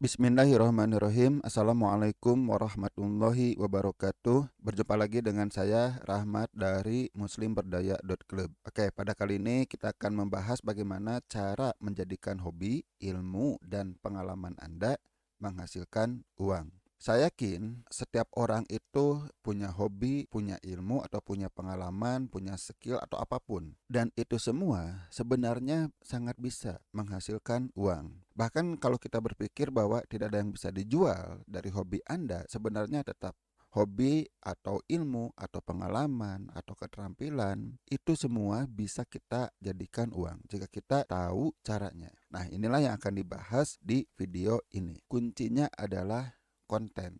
Bismillahirrahmanirrahim. Assalamualaikum warahmatullahi wabarakatuh. Berjumpa lagi dengan saya Rahmat dari muslimberdaya.club. Oke, pada kali ini kita akan membahas bagaimana cara menjadikan hobi, ilmu, dan pengalaman Anda menghasilkan uang. Saya yakin setiap orang itu punya hobi, punya ilmu, atau punya pengalaman, punya skill, atau apapun. Dan itu semua sebenarnya sangat bisa menghasilkan uang. Bahkan kalau kita berpikir bahwa tidak ada yang bisa dijual dari hobi Anda, sebenarnya tetap hobi atau ilmu atau pengalaman atau keterampilan itu semua bisa kita jadikan uang jika kita tahu caranya. Nah, inilah yang akan dibahas di video ini. Kuncinya adalah konten.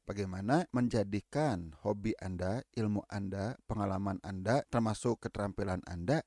Bagaimana menjadikan hobi Anda, ilmu Anda, pengalaman Anda, termasuk keterampilan Anda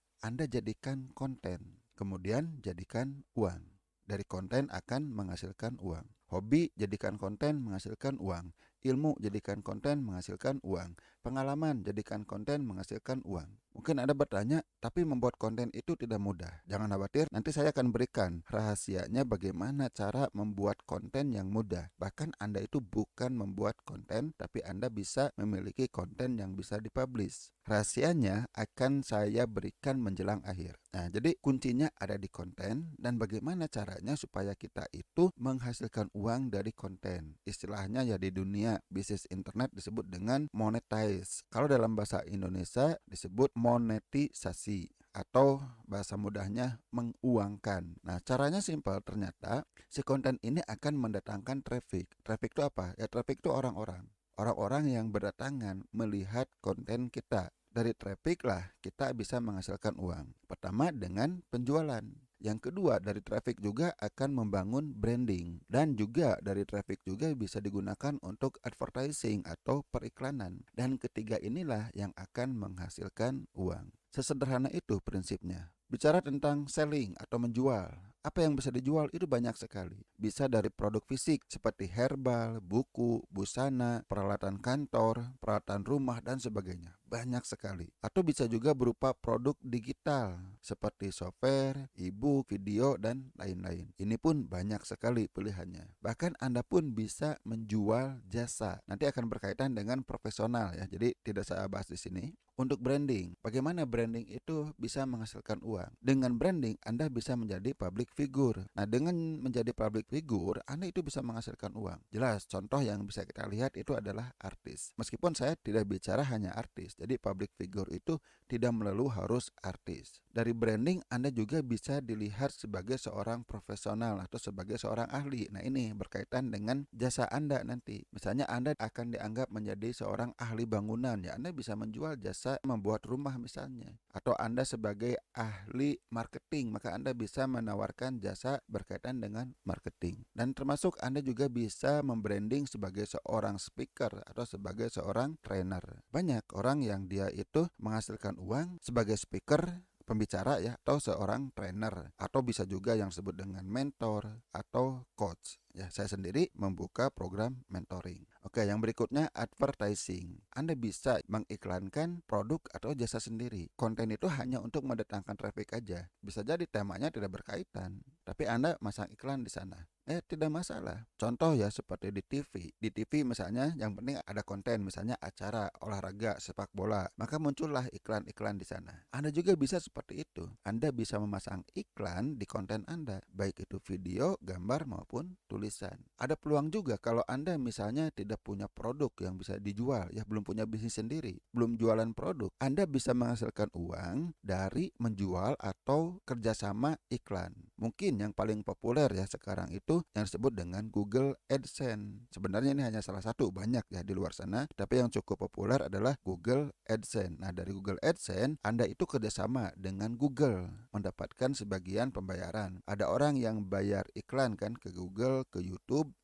jadikan konten. Kemudian jadikan uang. Dari konten akan menghasilkan uang. Hobi jadikan konten menghasilkan uang. Ilmu jadikan konten menghasilkan uang. Pengalaman jadikan konten menghasilkan uang. Mungkin Anda bertanya, tapi membuat konten itu tidak mudah. Jangan khawatir, nanti saya akan berikan rahasianya bagaimana cara membuat konten yang mudah. Bahkan Anda itu bukan membuat konten, tapi Anda bisa memiliki konten yang bisa dipublish. Rahasianya akan saya berikan menjelang akhir. Nah, jadi kuncinya ada di konten dan bagaimana caranya supaya kita itu menghasilkan uang dari konten. Istilahnya ya di dunia bisnis internet disebut dengan monetize. Kalau dalam bahasa Indonesia disebut monetisasi atau bahasa mudahnya menguangkan. Nah, caranya simpel, ternyata si konten ini akan mendatangkan traffic. Traffic itu apa? Ya, traffic itu orang-orang. Orang-orang yang berdatangan melihat konten kita. Dari traffic lah kita bisa menghasilkan uang. Pertama dengan penjualan. Yang kedua, dari traffic juga akan membangun branding. Dan juga dari traffic juga bisa digunakan untuk advertising atau periklanan. Dan ketiga inilah yang akan menghasilkan uang. Sesederhana itu prinsipnya. Bicara tentang selling atau menjual, apa yang bisa dijual itu banyak sekali. Bisa dari produk fisik seperti herbal, buku, busana, peralatan kantor, peralatan rumah, dan sebagainya. Banyak sekali. Atau bisa juga berupa produk digital seperti software, e-book, video, dan lain-lain. Ini pun banyak sekali pilihannya. Bahkan Anda pun bisa menjual jasa. Nanti akan berkaitan dengan profesional ya. Jadi tidak saya bahas di sini. Untuk branding, bagaimana branding itu bisa menghasilkan uang? Dengan branding, Anda bisa menjadi public figure. Nah, dengan menjadi public figure, Anda itu bisa menghasilkan uang. Jelas, contoh yang bisa kita lihat itu adalah artis. Meskipun saya tidak bicara hanya artis, jadi public figure itu tidak melulu harus artis. Dari branding, Anda juga bisa dilihat sebagai seorang profesional atau sebagai seorang ahli. Nah, ini berkaitan dengan jasa Anda nanti. Misalnya Anda akan dianggap menjadi seorang ahli bangunan, ya Anda bisa menjual jasa membuat rumah misalnya. Atau Anda sebagai ahli marketing, maka Anda bisa menawarkan jasa berkaitan dengan marketing. Dan termasuk Anda juga bisa membranding sebagai seorang speaker atau sebagai seorang trainer. Banyak orang yang dia itu menghasilkan uang sebagai speaker, pembicara ya, atau seorang trainer, atau bisa juga yang disebut dengan mentor atau coach. Ya, saya sendiri membuka program mentoring. Oke, yang berikutnya advertising. Anda bisa mengiklankan produk atau jasa sendiri. Konten itu hanya untuk mendatangkan traffic aja. Bisa jadi temanya tidak berkaitan, tapi Anda masang iklan di sana. Tidak masalah. Contoh ya seperti di TV. Di TV misalnya yang penting ada konten, misalnya acara olahraga sepak bola, maka muncullah iklan-iklan di sana. Anda juga bisa seperti itu. Anda bisa memasang iklan di konten Anda, baik itu video, gambar maupun tulisan. Ada peluang juga kalau Anda misalnya tidak punya produk yang bisa dijual, ya belum punya bisnis sendiri, belum jualan produk, Anda bisa menghasilkan uang dari menjual atau kerjasama iklan. Mungkin yang paling populer ya sekarang itu yang disebut dengan Google AdSense. Sebenarnya ini hanya salah satu, banyak ya di luar sana, tapi yang cukup populer adalah Google AdSense. Nah, dari Google AdSense Anda itu kerjasama dengan Google, mendapatkan sebagian pembayaran. Ada orang yang bayar iklan kan ke Google, ke YouTube,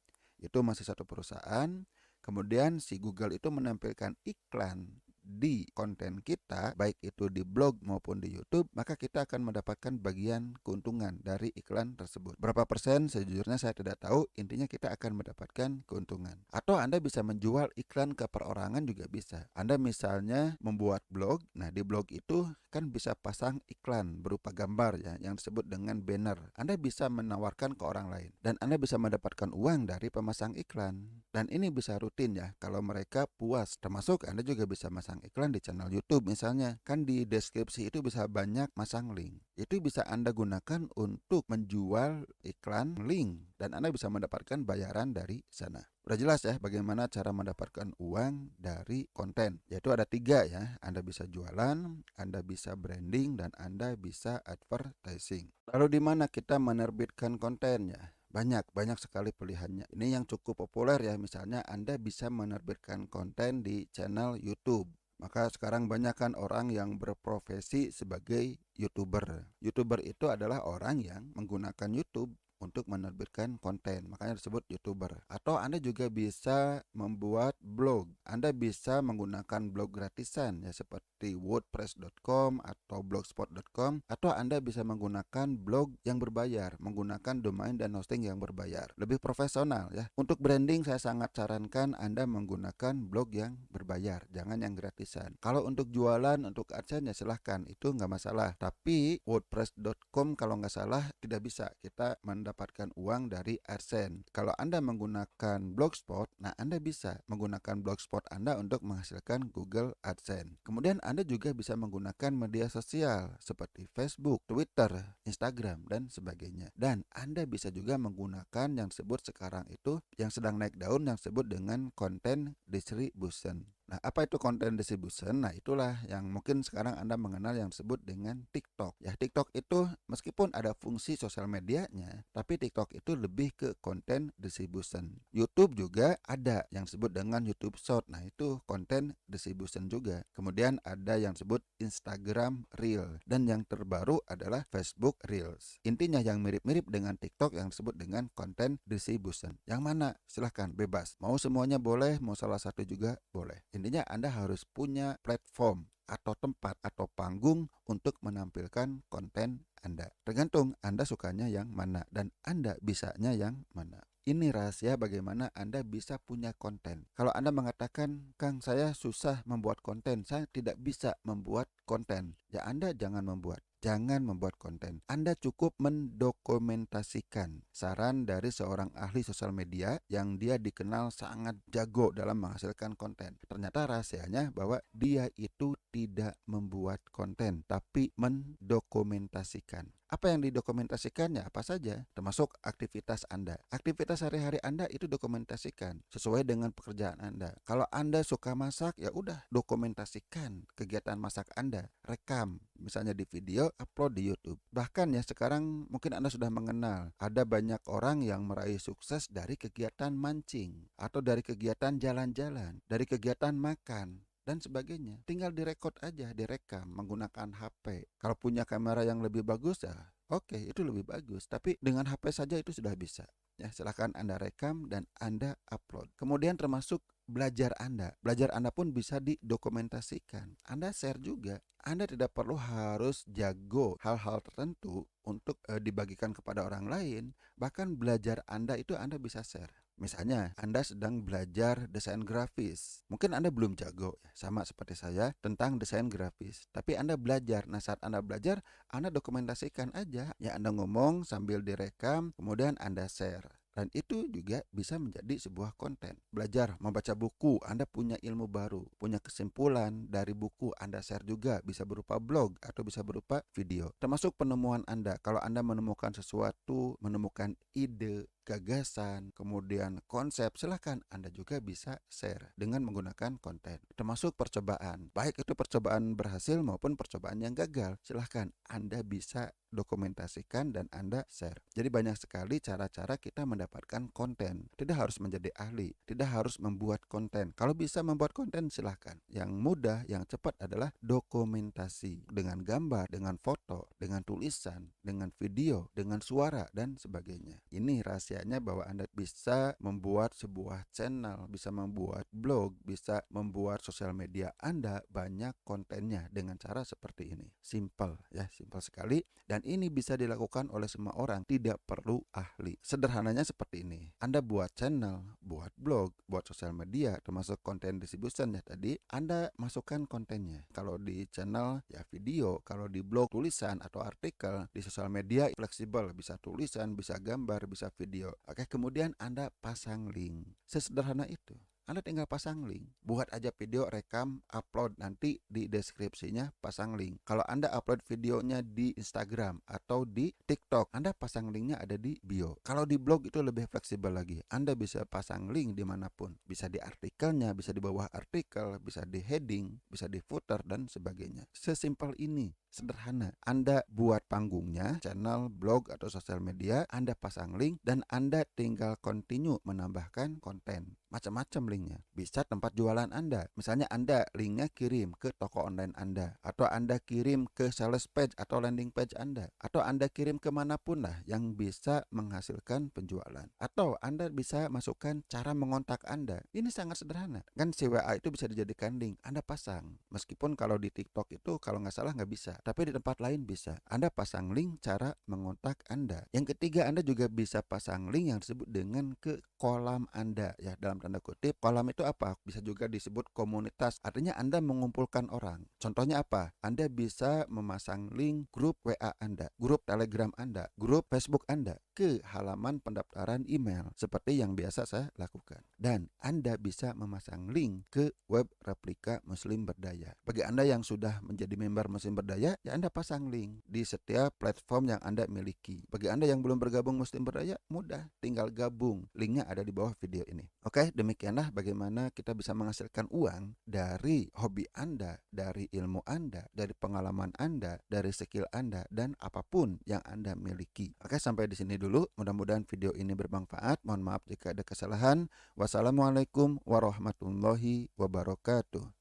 itu masih satu perusahaan. Kemudian si Google itu menampilkan iklan di konten kita, baik itu di blog maupun di YouTube, maka kita akan mendapatkan bagian keuntungan dari iklan tersebut. Berapa persen sejujurnya saya tidak tahu, intinya kita akan mendapatkan keuntungan. Atau Anda bisa menjual iklan ke perorangan juga bisa. Anda misalnya membuat blog, nah di blog itu kan bisa pasang iklan berupa gambar ya, yang disebut dengan banner. Anda bisa menawarkan ke orang lain dan Anda bisa mendapatkan uang dari pemasang iklan. Dan ini bisa rutin ya kalau mereka puas. Termasuk Anda juga bisa masang iklan di channel YouTube misalnya. Kan di deskripsi itu bisa banyak masang link. Itu bisa Anda gunakan untuk menjual iklan link dan Anda bisa mendapatkan bayaran dari sana. Udah jelas ya bagaimana cara mendapatkan uang dari konten. Yaitu ada 3 ya. Anda bisa jualan, Anda bisa branding, dan Anda bisa advertising. Lalu di mana kita menerbitkan kontennya? Banyak sekali pilihannya. Ini yang cukup populer ya. Misalnya Anda bisa menerbitkan konten di channel YouTube. Maka sekarang banyak kan orang yang berprofesi sebagai YouTuber. YouTuber itu adalah orang yang menggunakan YouTube untuk menerbitkan konten, makanya disebut YouTuber. Atau Anda juga bisa membuat blog. Anda bisa menggunakan blog gratisan ya seperti wordpress.com atau blogspot.com, atau Anda bisa menggunakan blog yang berbayar, menggunakan domain dan hosting yang berbayar. Lebih profesional ya. Untuk branding saya sangat sarankan Anda menggunakan blog yang berbayar, jangan yang gratisan. Kalau untuk jualan, untuk AdSense ya silahkan, itu nggak masalah. Tapi wordpress.com kalau nggak salah tidak bisa kita mendapatkan uang dari AdSense. Kalau Anda menggunakan Blogspot, nah Anda bisa menggunakan Blogspot Anda untuk menghasilkan Google AdSense. Kemudian Anda juga bisa menggunakan media sosial seperti Facebook, Twitter, Instagram, dan sebagainya. Dan Anda bisa juga menggunakan yang disebut sekarang itu yang sedang naik daun yang disebut dengan content distribution. Nah, apa itu content distribution? Nah, itulah yang mungkin sekarang Anda mengenal yang disebut dengan TikTok. Ya, TikTok itu meskipun ada fungsi sosial medianya, tapi TikTok itu lebih ke content distribution. YouTube juga ada yang disebut dengan YouTube Short. Nah, itu content distribution juga. Kemudian ada yang disebut Instagram Reel. Dan yang terbaru adalah Facebook Reels. Intinya yang mirip-mirip dengan TikTok yang disebut dengan content distribution. Yang mana? Silahkan, bebas. Mau semuanya boleh, mau salah satu juga boleh. Intinya Anda harus punya platform atau tempat atau panggung untuk menampilkan konten Anda. Tergantung Anda sukanya yang mana dan Anda bisanya yang mana. Ini rahasia bagaimana Anda bisa punya konten. Kalau Anda mengatakan, Kang, saya susah membuat konten, saya tidak bisa membuat konten. Ya Anda jangan membuat. Jangan membuat konten. Anda cukup mendokumentasikan. Saran dari seorang ahli sosial media yang dia dikenal sangat jago dalam menghasilkan konten. Ternyata rahasianya bahwa dia itu tidak membuat konten, tapi mendokumentasikan. Apa yang didokumentasikannya? Apa saja? Termasuk aktivitas Anda. Aktivitas sehari-hari Anda itu dokumentasikan sesuai dengan pekerjaan Anda. Kalau Anda suka masak, ya udah dokumentasikan kegiatan masak Anda. Rekam, misalnya di video, upload di YouTube. Bahkan ya sekarang mungkin Anda sudah mengenal, ada banyak orang yang meraih sukses dari kegiatan mancing, atau dari kegiatan jalan-jalan, dari kegiatan makan, dan sebagainya. Tinggal direkod aja, direkam menggunakan HP. Kalau punya kamera yang lebih bagus ya oke, itu lebih bagus. Tapi dengan HP saja itu sudah bisa. Ya, silahkan Anda rekam dan Anda upload. Kemudian termasuk belajar Anda. Belajar Anda pun bisa didokumentasikan. Anda share juga. Anda tidak perlu harus jago hal-hal tertentu untuk dibagikan kepada orang lain. Bahkan belajar Anda itu Anda bisa share. Misalnya, Anda sedang belajar desain grafis. Mungkin Anda belum jago, sama seperti saya, tentang desain grafis. Tapi Anda belajar. Nah, saat Anda belajar, Anda dokumentasikan aja. Ya, Anda ngomong sambil direkam, kemudian Anda share. Dan itu juga bisa menjadi sebuah konten. Belajar membaca buku, Anda punya ilmu baru, punya kesimpulan dari buku, Anda share juga, bisa berupa blog atau bisa berupa video. Termasuk penemuan Anda. Kalau Anda menemukan sesuatu, menemukan ide, gagasan, kemudian konsep, silahkan Anda juga bisa share dengan menggunakan konten. Termasuk percobaan, baik itu percobaan berhasil maupun percobaan yang gagal, silahkan Anda bisa dokumentasikan dan Anda share. Jadi banyak sekali cara-cara kita mendapatkan konten. Tidak harus menjadi ahli, tidak harus membuat konten. Kalau bisa membuat konten silahkan. Yang mudah, yang cepat adalah dokumentasi dengan gambar, dengan foto, dengan tulisan, dengan video, dengan suara dan sebagainya. Ini rahasia kepercayaannya bahwa Anda bisa membuat sebuah channel, bisa membuat blog, bisa membuat sosial media Anda banyak kontennya dengan cara seperti ini. Simple ya, simple sekali, dan ini bisa dilakukan oleh semua orang, tidak perlu ahli. Sederhananya seperti ini. Anda buat channel, buat blog, buat sosial media, termasuk konten distribution ya tadi. Anda masukkan kontennya. Kalau di channel ya video, kalau di blog tulisan atau artikel, di sosial media fleksibel, bisa tulisan, bisa gambar, bisa video. Oke, kemudian Anda pasang link. Sesederhana itu. Anda tinggal pasang link, buat aja video, rekam, upload, nanti di deskripsinya pasang link. Kalau Anda upload videonya di Instagram atau di TikTok, Anda pasang linknya ada di bio. Kalau di blog itu lebih fleksibel lagi, Anda bisa pasang link dimanapun. Bisa di artikelnya, bisa di bawah artikel, bisa di heading, bisa di footer, dan sebagainya. Sesimpel ini. Sederhana, Anda buat panggungnya, channel, blog, atau sosial media, Anda pasang link, dan Anda tinggal continue menambahkan konten. Macam-macam linknya. Bisa tempat jualan Anda. Misalnya Anda linknya kirim ke toko online Anda, atau Anda kirim ke sales page atau landing page Anda, atau Anda kirim kemanapun lah yang bisa menghasilkan penjualan. Atau Anda bisa masukkan cara mengontak Anda. Ini sangat sederhana. Kan si WA itu bisa dijadikan link, Anda pasang. Meskipun kalau di TikTok itu kalau nggak salah nggak bisa, tapi di tempat lain bisa. Anda pasang link cara mengontak Anda. Yang ketiga, Anda juga bisa pasang link yang disebut dengan ke kolam Anda ya, dalam tanda kutip. Kolam itu apa? Bisa juga disebut komunitas. Artinya Anda mengumpulkan orang. Contohnya apa? Anda bisa memasang link grup WA Anda, grup Telegram Anda, grup Facebook Anda ke halaman pendaftaran email seperti yang biasa saya lakukan. Dan Anda bisa memasang link ke web replika Muslim Berdaya. Bagi Anda yang sudah menjadi member Muslim Berdaya, ya Anda pasang link di setiap platform yang Anda miliki. Bagi Anda yang belum bergabung Muslim Berdaya, mudah, tinggal gabung. Linknya ada di bawah video ini. Oke, demikianlah bagaimana kita bisa menghasilkan uang dari hobi Anda, dari ilmu Anda, dari pengalaman Anda, dari skill Anda, dan apapun yang Anda miliki. Oke, sampai di sini dulu. Mudah-mudahan video ini bermanfaat. Mohon maaf jika ada kesalahan. Wassalamualaikum warahmatullahi wabarakatuh.